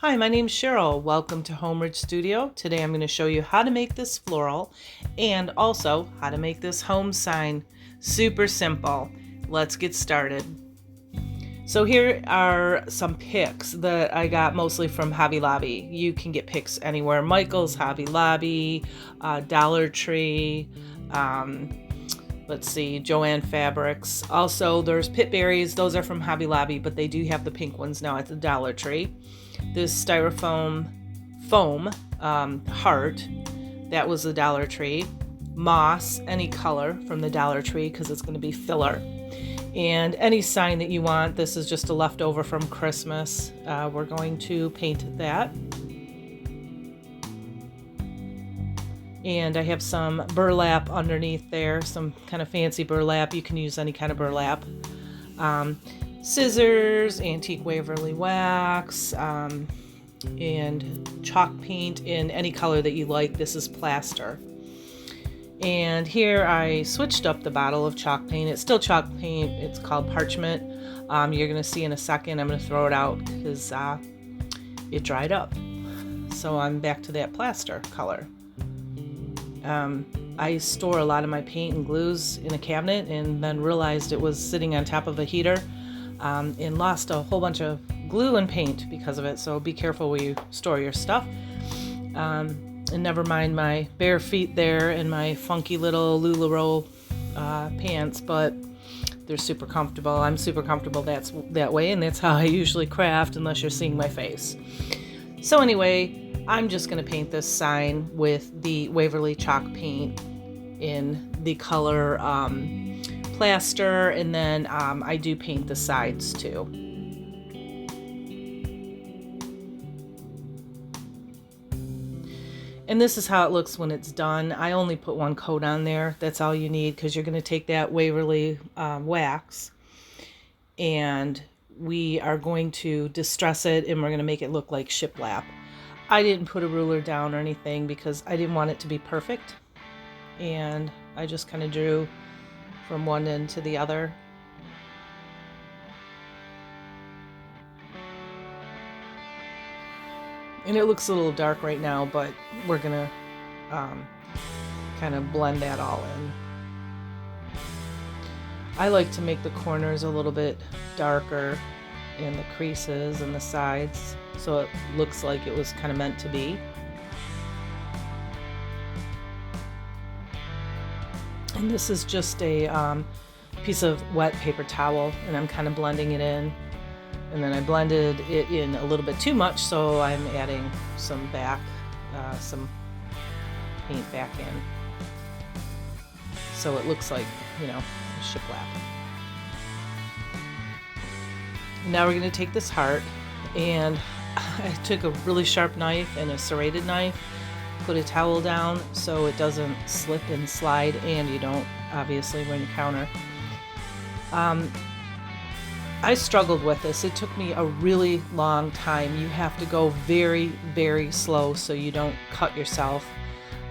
Hi, my name's Cheryl. Welcome to Homeridge Studio. Today I'm going to show you how to make this floral and also how to make this home sign. Super simple. Let's get started. So here are some picks that I got mostly from Hobby Lobby. You can get picks anywhere. Michael's, Hobby Lobby, Dollar Tree, let's see, Joann Fabrics. Also, there's Pit Berries. Those are from Hobby Lobby, but they do have the pink ones now at the Dollar Tree. This styrofoam foam heart, that was the Dollar Tree. Moss, any color from the Dollar Tree because it's going to be filler. And any sign that you want. This is just a leftover from Christmas. We're going to paint that. And I have some burlap underneath there, some kind of fancy burlap. You can use any kind of burlap. Scissors, antique Waverly wax, and chalk paint in any color that you like. This is plaster. And here I switched up the bottle of chalk paint. It's still chalk paint. It's called parchment. You're going to see in a second. I'm going to throw it out because it dried up. So I'm back to that plaster color. I store a lot of my paint and glues in a cabinet and then realized it was sitting on top of a heater and lost a whole bunch of glue and paint because of it. So be careful where you store your stuff. And never mind my bare feet there and my funky little LuLaRoe pants, but they're super comfortable. I'm super comfortable that way, and that's how I usually craft unless you're seeing my face. So anyway, I'm just going to paint this sign with the Waverly chalk paint in the color plaster, and then I do paint the sides too. And this is how it looks when it's done. I only put one coat on there. That's all you need because you're going to take that Waverly wax and we are going to distress it and we're going to make it look like shiplap. I didn't put a ruler down or anything because I didn't want it to be perfect. And I just kind of drew from one end to the other. And it looks a little dark right now, but we're gonna kind of blend that all in. I like to make the corners a little bit darker and the creases and the sides so it looks like it was kind of meant to be. And this is just a piece of wet paper towel, and I'm kind of blending it in. And then I blended it in a little bit too much, so I'm adding some paint back in. So it looks like, shiplap. Now we're going to take this heart, and I took a really sharp knife and a serrated knife, put a towel down so it doesn't slip and slide, and you don't, obviously, when you counter. I struggled with this. It took me a really long time. You have to go very, very slow so you don't cut yourself.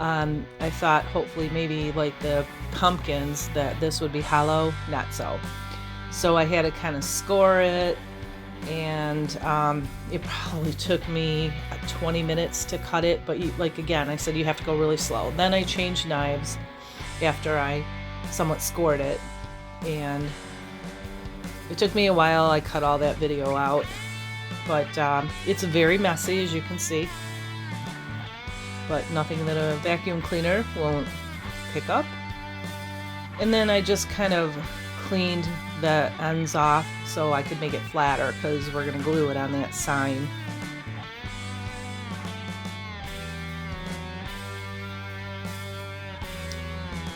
I thought hopefully maybe like the pumpkins that this would be hollow. Not so. So I had to kind of score it, and it probably took me 20 minutes to cut it. But again, I said you have to go really slow. Then I changed knives after I somewhat scored it, and it took me a while. I cut all that video out, but it's very messy, as you can see, but nothing that a vacuum cleaner won't pick up. And then I just kind of cleaned the ends off so I could make it flatter because we're going to glue it on that sign.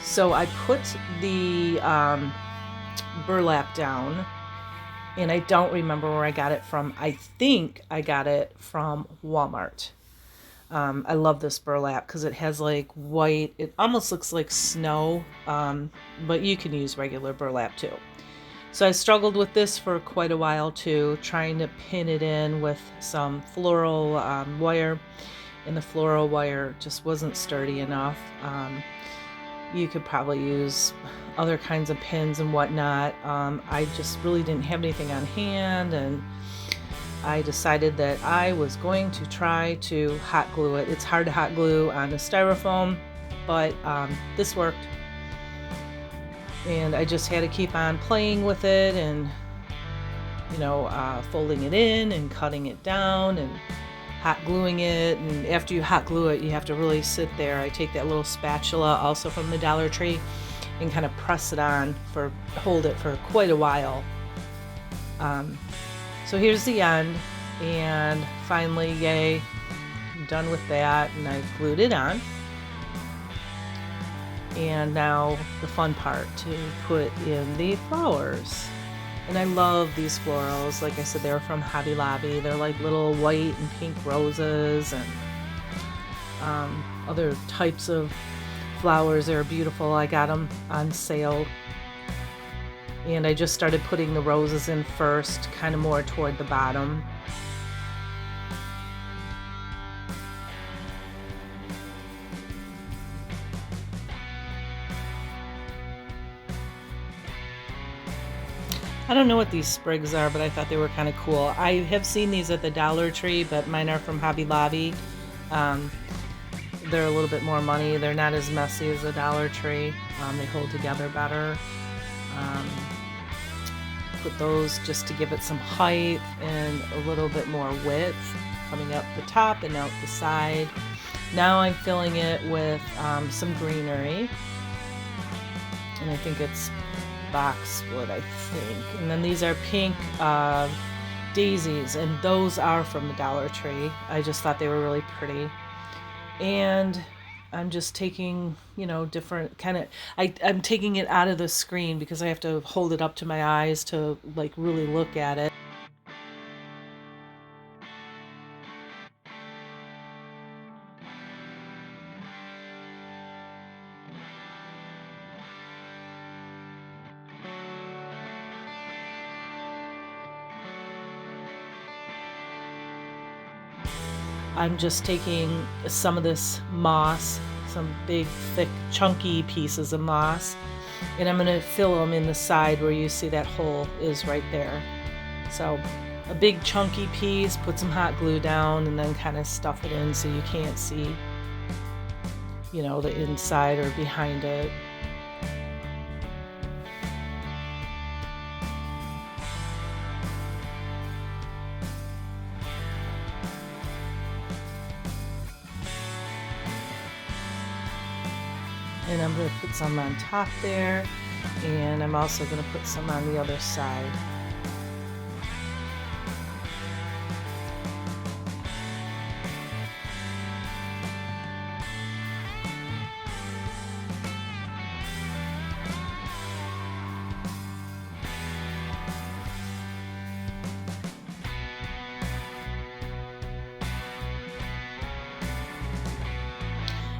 So I put the burlap down, and I don't remember where I got it from. I think I got it from Walmart. I love this burlap because it has like white, it almost looks like snow, but you can use regular burlap too. So I struggled with this for quite a while too, trying to pin it in with some floral wire, and the floral wire just wasn't sturdy enough. You could probably use other kinds of pins and whatnot. I just really didn't have anything on hand, and I decided that I was going to try to hot glue it. It's hard to hot glue on the styrofoam, but this worked. And I just had to keep on playing with it and, you know, folding it in and cutting it down and hot gluing it. And after you hot glue it, you have to really sit there. I take that little spatula also from the Dollar Tree and kind of press it on hold it for quite a while. So here's the end, and finally, yay, I'm done with that, and I glued it on. And now the fun part, to put in the flowers. And I love these florals. Like I said, they're from Hobby Lobby. They're like little white and pink roses and other types of flowers. They're beautiful. I got them on sale. And I just started putting the roses in first, kind of more toward the bottom. I don't know what these sprigs are, but I thought they were kind of cool. I have seen these at the Dollar Tree, but mine are from Hobby Lobby. They're a little bit more money. They're not as messy as the Dollar Tree. They hold together better. Put those just to give it some height and a little bit more width coming up the top and out the side. Now I'm filling it with some greenery, and I think it's boxwood, I think. And then these are pink daisies, and those are from the Dollar Tree. I just thought they were really pretty. And I'm just taking, you know, different kind of, I'm taking it out of the screen because I have to hold it up to my eyes to like really look at it. I'm just taking some of this moss, some big, thick, chunky pieces of moss, and I'm going to fill them in the side where you see that hole is right there. So a big chunky piece, put some hot glue down, and then kind of stuff it in so you can't see, you know, the inside or behind it. And I'm going to put some on top there, and I'm also going to put some on the other side.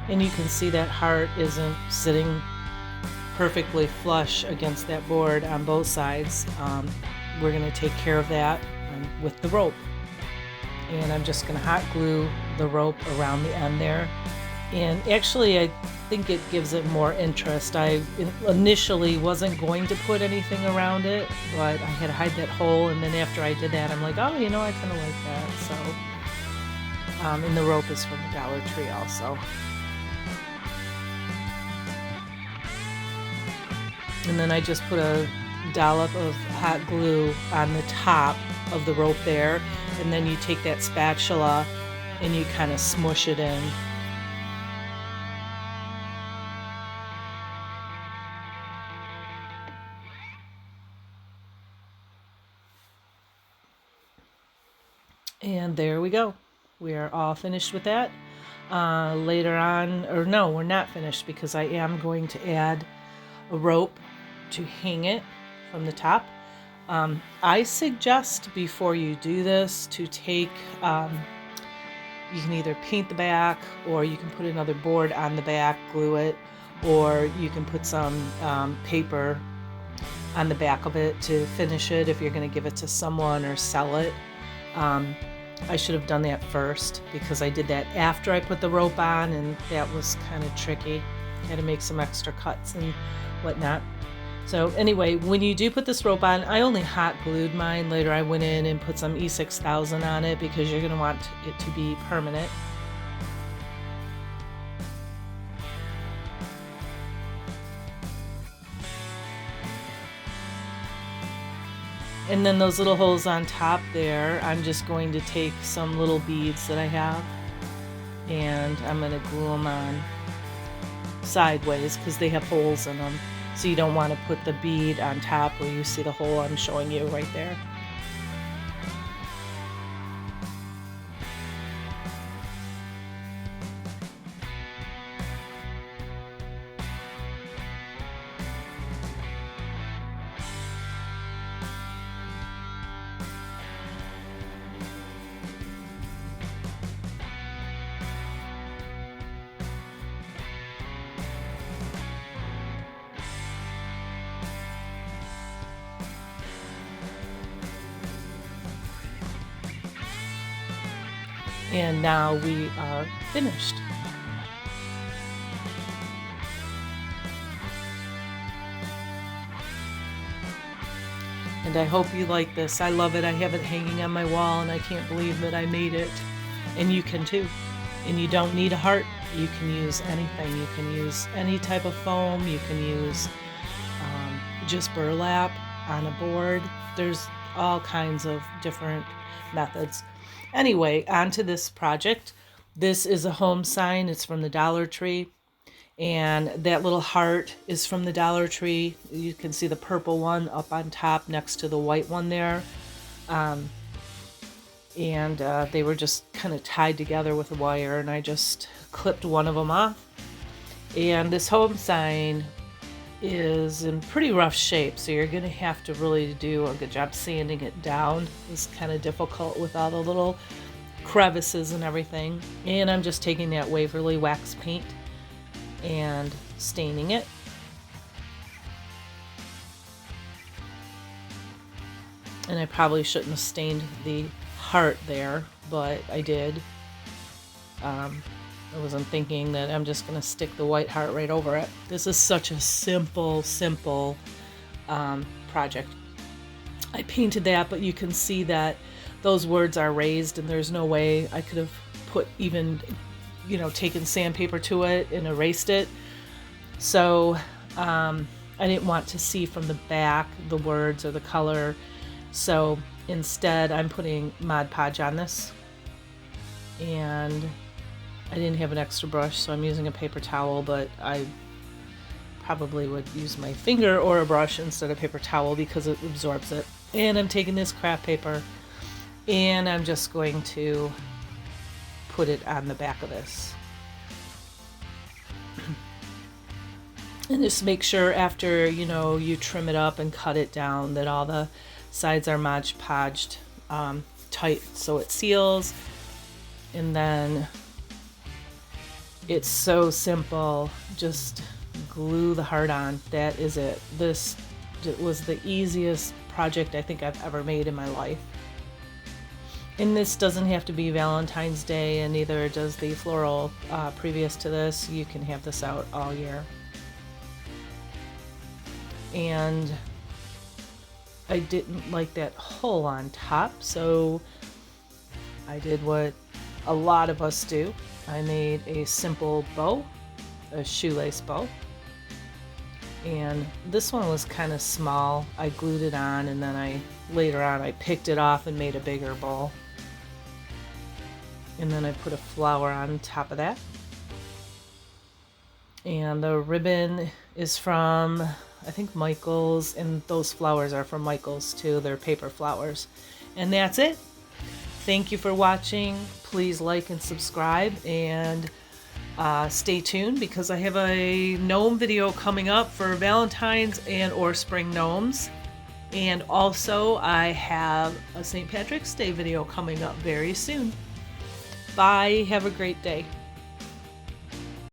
And you can see that heart isn't sitting perfectly flush against that board on both sides. We're going to take care of that with the rope. And I'm just going to hot glue the rope around the end there. And actually, I think it gives it more interest. I initially wasn't going to put anything around it, but I had to hide that hole. And then after I did that, I'm like, oh, you know, I kind of like that. So, and the rope is from the Dollar Tree also. And then I just put a dollop of hot glue on the top of the rope there, and then you take that spatula and you kind of smush it in. And there we go. We are all finished with that. Later on, or no, we're not finished because I am going to add a rope to hang it from the top. I suggest before you do this to take, you can either paint the back, or you can put another board on the back, glue it, or you can put some paper on the back of it to finish it if you're going to give it to someone or sell it. I should have done that first because I did that after I put the rope on, and that was kind of tricky. I had to make some extra cuts and whatnot. So anyway, when you do put this rope on, I only hot glued mine. Later I went in and put some E6000 on it because you're going to want it to be permanent. And then those little holes on top there, I'm just going to take some little beads that I have and I'm going to glue them on sideways because they have holes in them. So you don't want to put the bead on top where you see the hole I'm showing you right there. And now we are finished. And I hope you like this. I love it. I have it hanging on my wall and I can't believe that I made it. And you can too. And you don't need a heart. You can use anything. You can use any type of foam. You can use just burlap on a board. There's all kinds of different methods. Anyway, on to this project. This is a home sign. It's from the Dollar Tree. And that little heart is from the Dollar Tree. You can see the purple one up on top next to the white one there. They were just kind of tied together with a wire, and I just clipped one of them off. And this home sign is in pretty rough shape, so you're going to have to really do a good job sanding it down. It's kind of difficult with all the little crevices and everything. And I'm just taking that Waverly wax paint and staining it. And I probably shouldn't have stained the heart there, but I did. I wasn't thinking that I'm just going to stick the white heart right over it. This is such a simple project. I painted that, but you can see that those words are raised, and there's no way I could have put even, taken sandpaper to it and erased it. So I didn't want to see from the back the words or the color. So instead, I'm putting Mod Podge on this. And I didn't have an extra brush, so I'm using a paper towel, but I probably would use my finger or a brush instead of paper towel because it absorbs it. And I'm taking this craft paper and I'm just going to put it on the back of this. And just make sure after, you trim it up and cut it down that all the sides are Mod Podged tight so it seals. And then it's so simple. Just glue the heart on. That is it. This was the easiest project I think I've ever made in my life. And this doesn't have to be Valentine's Day, and neither does the floral previous to this. You can have this out all year. And I didn't like that hole on top, so I did what a lot of us do. I made a simple bow, a shoelace bow. And this one was kind of small. I glued it on, and then later on I picked it off and made a bigger bow. And then I put a flower on top of that. And the ribbon is from, I think, Michael's, and those flowers are from Michael's too. They're paper flowers. And that's it. Thank you for watching. Please like and subscribe, and stay tuned because I have a gnome video coming up for Valentine's or spring gnomes. And also I have a St. Patrick's Day video coming up very soon. Bye. Have a great day.